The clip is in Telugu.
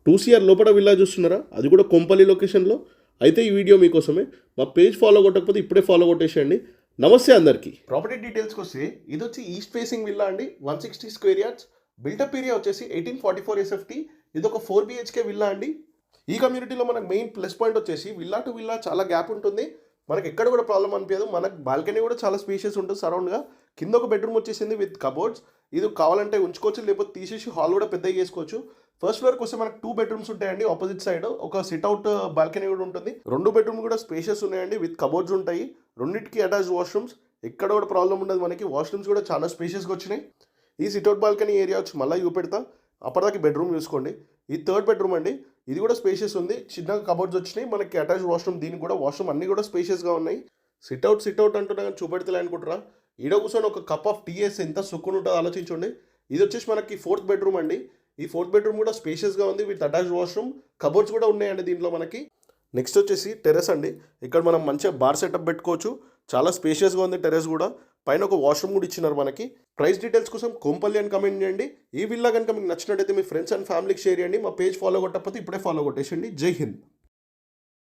2CR లోపల విల్లా చూస్తున్నారా? అది కూడా కొంపల్లి లొకేషన్లో. అయితే ఈ వీడియో మీకోసమే. మా పేజ్ ఫాలో కొట్టకపోతే ఇప్పుడే ఫాలో కొట్టేసేయండి. నమస్తే అందరికీ. ప్రాపర్టీ డీటెయిల్స్కి వస్తే ఇది వచ్చి ఈస్ట్ ఫేసింగ్ విల్లా అండి, 160 స్క్వేర్ యార్డ్స్. బిల్టప్ ఏరియా వచ్చేసి 1844 SFT. ఇది ఒక 4 BHK విల్లా అండి. ఈ కమ్యూనిటీలో మనకు మెయిన్ ప్లస్ పాయింట్ వచ్చేసి విల్లా టు విల్లా చాలా గ్యాప్ ఉంటుంది. మనకి ఎక్కడ కూడా ప్రాబ్లం అనిపించదు. మనకు బాల్కనీ కూడా చాలా స్పేషియస్ ఉంటుంది సరౌండ్గా. కింద ఒక బెడ్రూమ్ వచ్చేసింది విత్ కబోర్డ్స్. ఇది కావాలంటే ఉంచుకోవచ్చు, లేకపోతే తీసేసి హాల్ కూడా పెద్దగా చేసుకోవచ్చు. ఫస్ట్ ఫ్లోర్కి వస్తే మనకు 2 బెడ్రూమ్స్ ఉంటాయండి. ఆపోజిట్ సైడ్ ఒక సిట్అవుట్ బాల్కనీ కూడా ఉంటుంది. 2 బెడ్రూమ్ కూడా స్పేషియస్ ఉన్నాయండి, విత్ కబోర్డ్స్ ఉంటాయి. రెండింటికి అటాచ్ వాష్రూమ్స్. ఎక్కడ కూడా ప్రాబ్లం ఉండదు. మనకి వాష్రూమ్స్ కూడా చాలా స్పేషియస్గా వచ్చినాయి. ఈ సిట్అవుట్ బాల్కనీ ఏరియా వచ్చి మళ్ళీ చూపెడతా. అప్పటిదాకా బెడ్రూమ్ చూసుకోండి. ఈ 3rd బెడ్రూమ్ అండి. ఇది కూడా స్పేషియస్ ఉంది. చిన్నగా కబోర్డ్స్ వచ్చినాయి. మనకి అటాచ్ వాష్రూమ్, దీనికి కూడా వాష్రూమ్ అన్నీ కూడా స్పేషియస్గా ఉన్నాయి. సిట్అవుట్ అంటున్నా కానీ చూపెడతలే అనుకుంటారా? ఈడ కూర్చొని ఒక కప్ ఆఫ్ టీ వేస్తే ఎంత సుక్కుని ఉంటుందో ఆలోచించండి. ఇది వచ్చేసి మనకి 4th బెడ్రూమ్ అండి. ఈ 4th బెడ్రూమ్ కూడా స్పేషియస్గా ఉంది, విత్ అటాచ్ వాష్రూమ్. కబోర్డ్స్ కూడా ఉన్నాయండి దీంట్లో మనకి. నెక్స్ట్ వచ్చేసి టెర్రస్ అండి. ఇక్కడ మనం మంచిగా బార్ సెటప్ పెట్టుకోవచ్చు. చాలా స్పేషియస్గా ఉంది టెర్రస్ కూడా. పైన ఒక వాష్రూమ్ కూడా ఇచ్చినారు మనకి. ప్రైస్ డీటెయిల్స్ కోసం కొంపల్లి అని కమెంట్ చేయండి. ఈ విల్లా కనుక మీకు నచ్చినట్టయితే మీ ఫ్రెండ్స్ అండ్ ఫ్యామిలీకి షేర్ చేయండి. మా పేజ్ ఫాలో కొట్టకపోతే ఇప్పుడే ఫాలో కొట్టేసండి. జై హింద్.